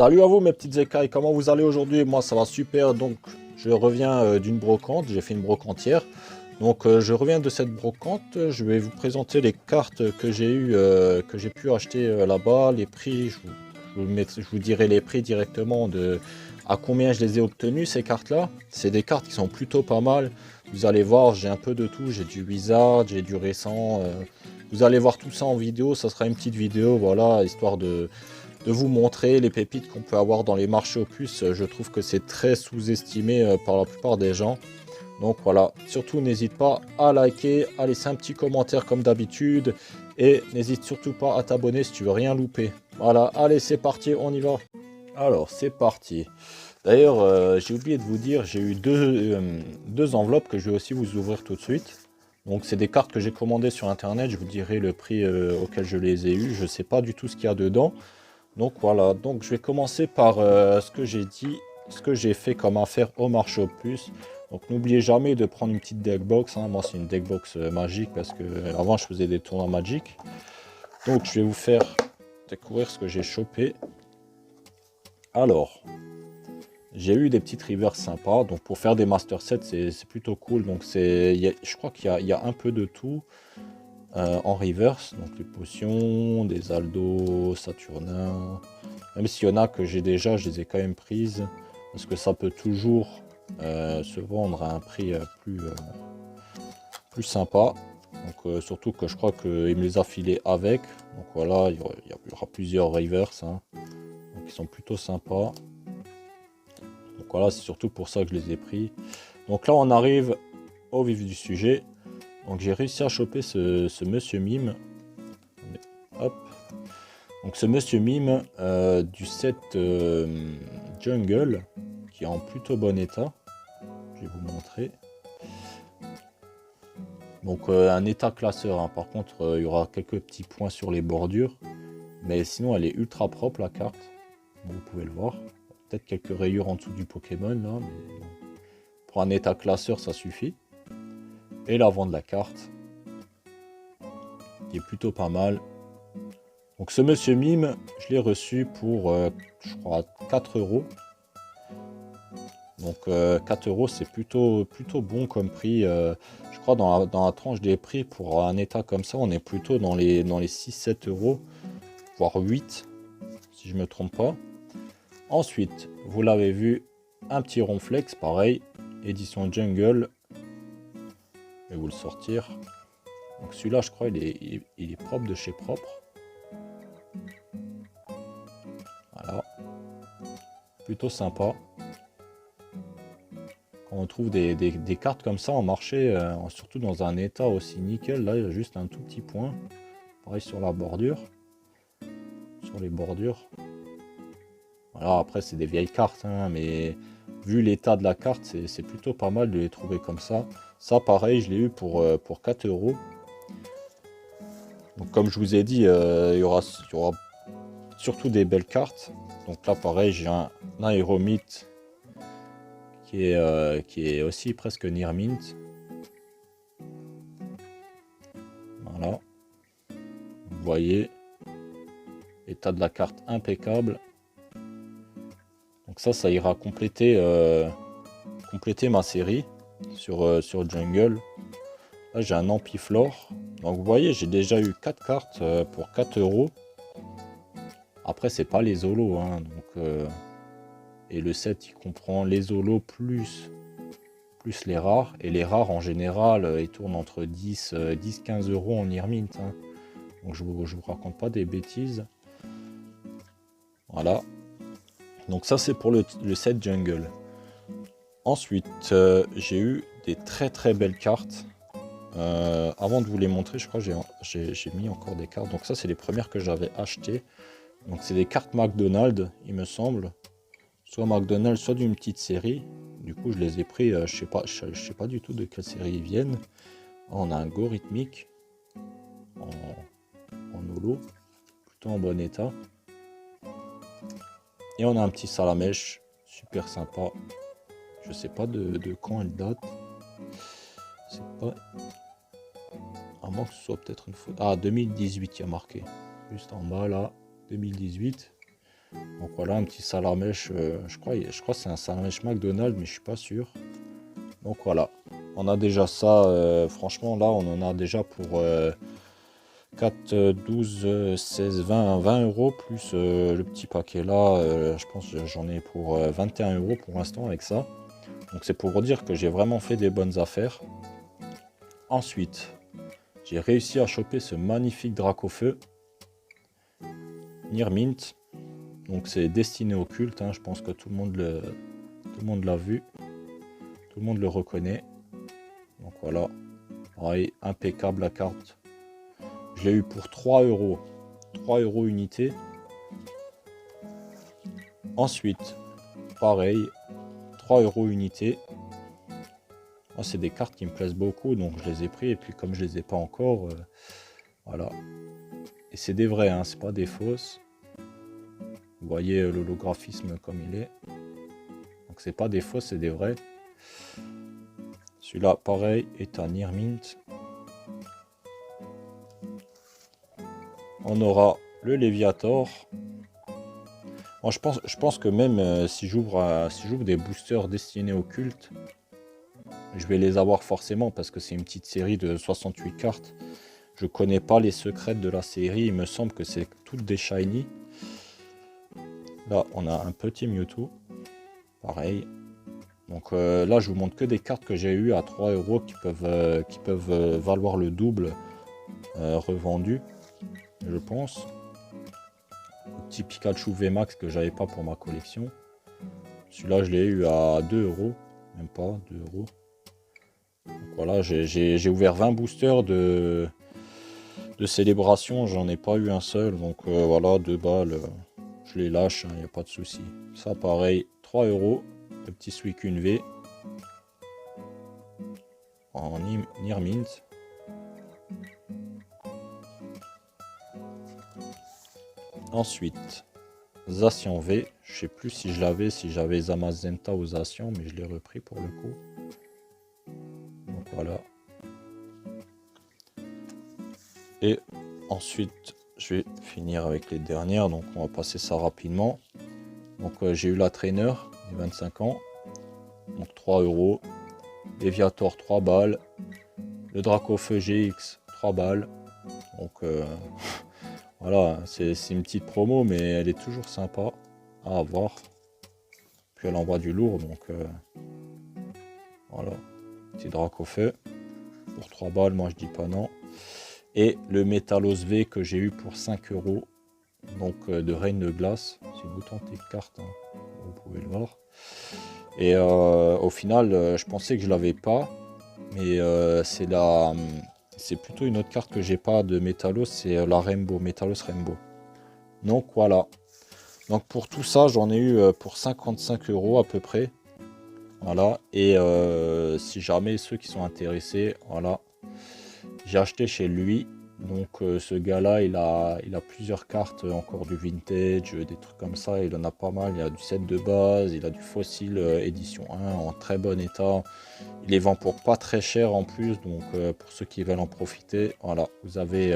Salut à vous mes petites écailles, comment vous allez aujourd'hui? Moi ça va super, donc je reviens d'une brocante, j'ai fait une brocante hier. Donc je reviens de cette brocante, je vais vous présenter les cartes que j'ai eu, que j'ai pu acheter là-bas, les prix, je vous dirai les prix directement de à combien je les ai obtenus ces cartes-là. C'est des cartes qui sont plutôt pas mal, vous allez voir, j'ai un peu de tout, j'ai du Wizard, j'ai du récent, vous allez voir tout ça en vidéo, ça sera une petite vidéo, voilà, histoire de vous montrer les pépites qu'on peut avoir dans les marchés aux puces. Je trouve que c'est très sous-estimé par la plupart des gens. Donc voilà, surtout n'hésite pas à liker, à laisser un petit commentaire comme d'habitude. Et n'hésite surtout pas à t'abonner si tu veux rien louper. Voilà, allez c'est parti, on y va. Alors c'est parti. D'ailleurs, j'ai oublié de vous dire, j'ai eu deux enveloppes que je vais aussi vous ouvrir tout de suite. Donc c'est des cartes que j'ai commandées sur internet, je vous dirai le prix auquel je les ai eues. Je ne sais pas du tout ce qu'il y a dedans. Donc voilà, donc je vais commencer par ce que j'ai dit, ce que j'ai fait comme affaire au marché aux puces. Donc n'oubliez jamais de prendre une petite deckbox, hein. Moi c'est une deckbox magique parce que avant je faisais des tournois magiques. Donc je vais vous faire découvrir ce que j'ai chopé. Alors, j'ai eu des petites reverse sympas, donc pour faire des master sets c'est plutôt cool. Donc je crois qu'il y a un peu de tout. En reverse, donc les potions, des Aldo, Saturnin, même s'il y en a que j'ai déjà, je les ai quand même prises, parce que ça peut toujours se vendre à un prix plus sympa, donc surtout que je crois qu'il me les a filés avec, donc voilà, il y aura plusieurs reverse, hein, donc ils sont plutôt sympas, donc voilà, c'est surtout pour ça que je les ai pris. Donc là on arrive au vif du sujet. Donc j'ai réussi à choper ce monsieur mime. Hop. Donc ce monsieur mime du set Jungle, qui est en plutôt bon état. Je vais vous montrer. Donc un état classeur, hein. Par contre il y aura quelques petits points sur les bordures. Mais sinon elle est ultra propre la carte. Vous pouvez le voir. Peut-être quelques rayures en dessous du Pokémon là. Mais bon. Pour un état classeur ça suffit. Et l'avant de la carte, qui est plutôt pas mal. Donc ce monsieur mime, je l'ai reçu pour, je crois, 4 euros. Donc 4 euros, c'est plutôt bon comme prix. Je crois dans la tranche des prix, pour un état comme ça, on est plutôt dans les 6-7 euros, voire 8, si je ne me trompe pas. Ensuite, vous l'avez vu, un petit ronflex, pareil, édition Jungle. Je vais vous le sortir. Donc celui-là, je crois, il est propre de chez propre. Voilà. Plutôt sympa. Quand on trouve des cartes comme ça en marché, surtout dans un état aussi nickel, là il y a juste un tout petit point. Pareil sur la bordure. Sur les bordures. Voilà, après c'est des vieilles cartes, hein, mais vu l'état de la carte, c'est plutôt pas mal de les trouver comme ça. Ça pareil, je l'ai eu pour 4 euros. Donc comme je vous ai dit, il y aura surtout des belles cartes. Donc là pareil, j'ai un Aeromite qui est aussi presque near mint. Voilà. Vous voyez, état de la carte impeccable. Donc ça ira compléter ma série sur Jungle. Là j'ai un Ampiflore. Donc vous voyez, j'ai déjà eu 4 cartes pour 4 euros. Après c'est pas les holos, hein, donc et le set il comprend les holos plus les rares. Et les rares en général ils tournent entre 10-15 euros en Irmint, hein. Donc je vous raconte pas des bêtises. Voilà. Donc ça c'est pour le set Jungle. Ensuite j'ai eu des très belles cartes. Avant de vous les montrer, je crois que j'ai mis encore des cartes. Donc ça c'est les premières que j'avais achetées. Donc c'est des cartes McDonald's, il me semble. Soit McDonald's, soit d'une petite série. Du coup je les ai pris, je sais pas du tout de quelle série ils viennent. On a un Go rythmique en holo, plutôt en bon état. Et on a un petit Salamèche, super sympa. Je sais pas de quand elle date. C'est pas... À moins que ce soit peut-être une faute. Ah, 2018, il y a marqué. Juste en bas là, 2018. Donc voilà, un petit salamèche, je crois que c'est un salamèche McDonald's, mais je suis pas sûr. Donc voilà, on a déjà ça, franchement là on en a déjà pour 4, 12, 16, 20 euros, plus le petit paquet là, je pense que j'en ai pour 21 euros pour l'instant avec ça. Donc c'est pour vous dire que j'ai vraiment fait des bonnes affaires. Ensuite, j'ai réussi à choper ce magnifique Dracofeu Nirmint. Donc c'est destiné au culte, hein. Je pense que tout le monde l'a vu, tout le monde le reconnaît. Donc voilà, pareil, impeccable la carte. Je l'ai eu pour 3 euros, 3 euros unité. Ensuite, pareil, 3 euros unité. Oh, c'est des cartes qui me plaisent beaucoup, donc je les ai pris. Et puis comme je les ai pas encore, voilà. Et c'est des vrais, hein, c'est pas des fausses. Vous voyez l'holographisme comme il est. Donc c'est pas des fausses, c'est des vrais. Celui-là, pareil, est un Nirmint. On aura le Léviator. Moi, je pense que même si j'ouvre des boosters destinés au culte, je vais les avoir forcément parce que c'est une petite série de 68 cartes. Je connais pas les secrets de la série. Il me semble que c'est toutes des shiny. Là, on a un petit Mewtwo. Pareil. Donc là, je vous montre que des cartes que j'ai eues à 3 euros qui peuvent valoir le double revendu, je pense. Le petit Pikachu VMAX que j'avais pas pour ma collection. Celui-là, je l'ai eu à 2 euros. Même pas, 2 euros. Donc voilà, j'ai ouvert 20 boosters de célébration. J'en ai pas eu un seul. Donc voilà, 2 balles. Je les lâche, il n'y a pas de souci. Ça, pareil, 3 euros. Le petit Suicune V. En Nirmint. Ensuite, Zacian V. Je sais plus si je l'avais, si j'avais Zamazenta ou Zacian, mais je l'ai repris pour le coup. Donc voilà. Et ensuite, je vais finir avec les dernières. Donc on va passer ça rapidement. Donc j'ai eu la Trainer, les 25 ans. Donc 3 euros. Léviator 3 balles. Le Dracofeu GX 3 balles. Donc voilà, c'est une petite promo, mais elle est toujours sympa à avoir. Puis elle envoie du lourd, donc voilà. Petit Dracofeu pour 3 balles, moi je dis pas non. Et le Métalos V que j'ai eu pour 5 euros. Donc de Reine de Glace. C'est une authentique carte, hein, vous pouvez le voir. Et au final, je pensais que je l'avais pas. Mais c'est plutôt une autre carte que j'ai pas de Métalos, c'est la Rainbow, Métalos Rainbow. Donc voilà. Donc pour tout ça, j'en ai eu pour 55 euros à peu près. Voilà. Et si jamais ceux qui sont intéressés, voilà. J'ai acheté chez lui. Donc ce gars-là, il a plusieurs cartes, encore du vintage, des trucs comme ça. Il en a pas mal. Il a du set de base, il a du fossile édition 1 en très bon état. Il les vend pour pas très cher en plus. Donc pour ceux qui veulent en profiter, voilà. Vous avez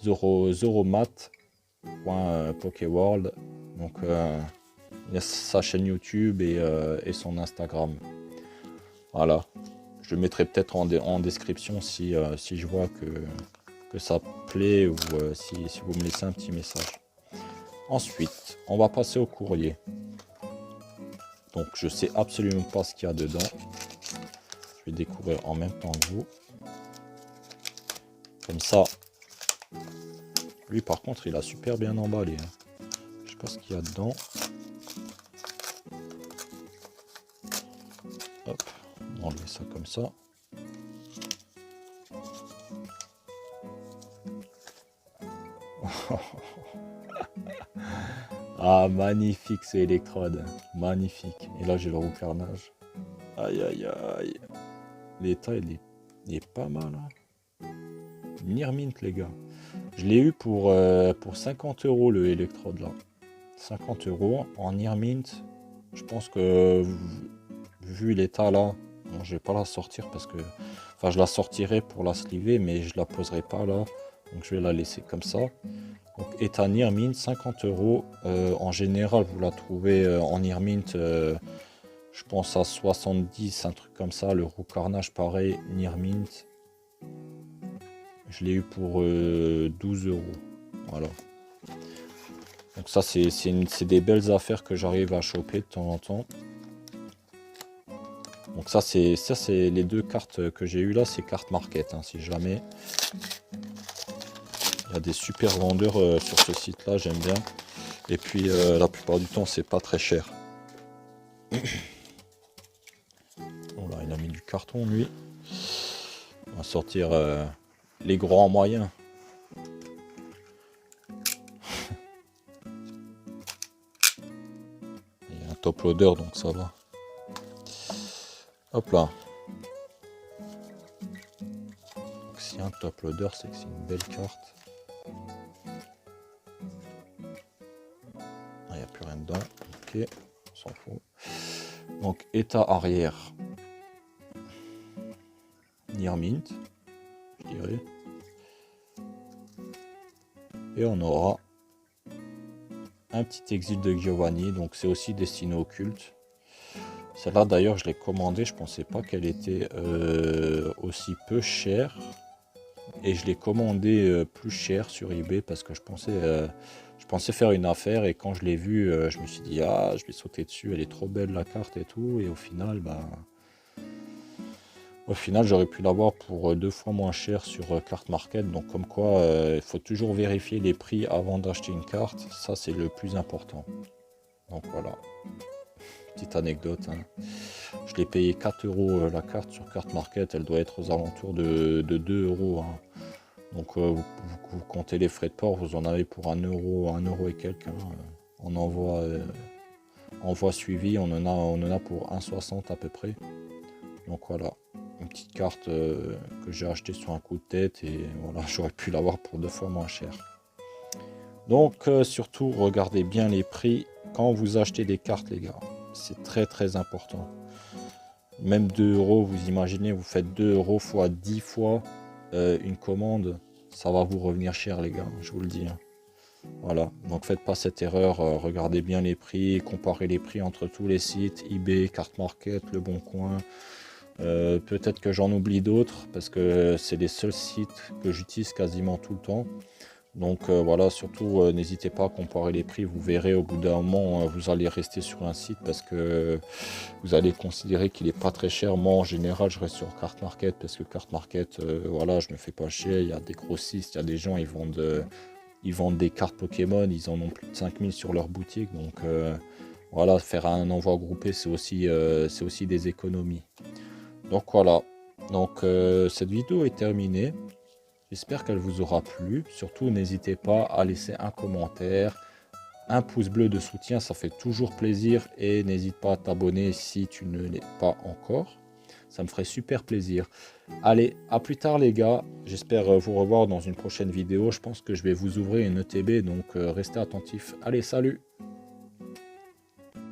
zoromat.pokeworld. Donc il y a sa chaîne YouTube et son Instagram. Voilà. Je le mettrai peut-être en description si je vois que ça plaît ou si vous me laissez un petit message. Ensuite, on va passer au courrier. Donc je sais absolument pas ce qu'il y a dedans. Je vais découvrir en même temps que vous. Comme ça. Lui par contre il a super bien emballé, hein. Je sais pas ce qu'il y a dedans. Hop, on va enlever ça comme ça. Ah, magnifique ce électrode, magnifique. Et là j'ai le roux carnage. Aïe aïe aïe. L'état il est pas mal, hein. Nirmint les gars. Je l'ai eu pour 50 euros le électrode là. 50 euros en Nirmint. Je pense que vu l'état là, bon, je vais pas la sortir parce que, enfin je la sortirai pour la sliver, mais je la poserai pas là. Donc je vais la laisser comme ça. Donc Eta Near Mint, 50 €. En général, vous la trouvez en Near Mint, je pense à 70, un truc comme ça. Le Roux Carnage, pareil, Near Mint. Je l'ai eu pour 12 €. Voilà. Donc ça, c'est des belles affaires que j'arrive à choper de temps en temps. Donc ça, c'est les deux cartes que j'ai eues là, c'est carte market, hein, si jamais. Il y a des super vendeurs sur ce site-là, j'aime bien. Et puis la plupart du temps, c'est pas très cher. Bon là, il a mis du carton, lui. On va sortir les grands moyens. Il y a un top loader, donc ça va. Hop là. Donc, si un top loader, c'est que c'est une belle carte. Il n'y a plus rien dedans. Ok, on s'en fout. Donc état arrière. Near Mint, je dirais. Et on aura un petit exil de Giovanni. Donc c'est aussi destiné au culte. Celle-là d'ailleurs je l'ai commandée, je pensais pas qu'elle était aussi peu chère. Et je l'ai commandée plus cher sur eBay parce que je pensais faire une affaire, et quand je l'ai vue, je me suis dit ah, je vais sauter dessus, elle est trop belle la carte et tout, et au final j'aurais pu l'avoir pour 2 fois moins cher sur Carte Market. Donc comme quoi il faut toujours vérifier les prix avant d'acheter une carte, ça c'est le plus important. Donc voilà, petite anecdote, hein. Je l'ai payé 4 € la carte sur Carte Market, elle doit être aux alentours de 2 €, hein. Donc vous comptez les frais de port, vous en avez pour 1 €, 1 € et quelques, hein. En envoi suivi, on en a pour 1,60 à peu près. Donc voilà, une petite carte que j'ai achetée sur un coup de tête, et voilà, j'aurais pu l'avoir pour 2 fois moins cher. Donc surtout, regardez bien les prix quand vous achetez des cartes, les gars. C'est très important. Même 2 €, vous imaginez, vous faites 2 € fois 10 fois une commande, ça va vous revenir cher, les gars, je vous le dis, hein. Voilà, donc faites pas cette erreur, regardez bien les prix, comparez les prix entre tous les sites, eBay, Carte Market, Le Bon Coin. Peut-être que j'en oublie d'autres parce que c'est les seuls sites que j'utilise quasiment tout le temps. Donc voilà, surtout n'hésitez pas à comparer les prix. Vous verrez au bout d'un moment, vous allez rester sur un site parce que vous allez considérer qu'il est pas très cher. Moi en général, je reste sur Carte Market parce que Carte Market, voilà, je me fais pas chier. Il y a des grossistes, il y a des gens, ils vendent des cartes Pokémon, ils en ont plus de 5000 sur leur boutique. Donc voilà, faire un envoi groupé, c'est aussi des économies. Donc voilà, donc cette vidéo est terminée. J'espère qu'elle vous aura plu. Surtout, n'hésitez pas à laisser un commentaire, un pouce bleu de soutien, ça fait toujours plaisir. Et n'hésite pas à t'abonner si tu ne l'es pas encore. Ça me ferait super plaisir. Allez, à plus tard les gars. J'espère vous revoir dans une prochaine vidéo. Je pense que je vais vous ouvrir une ETB, donc restez attentifs. Allez, salut!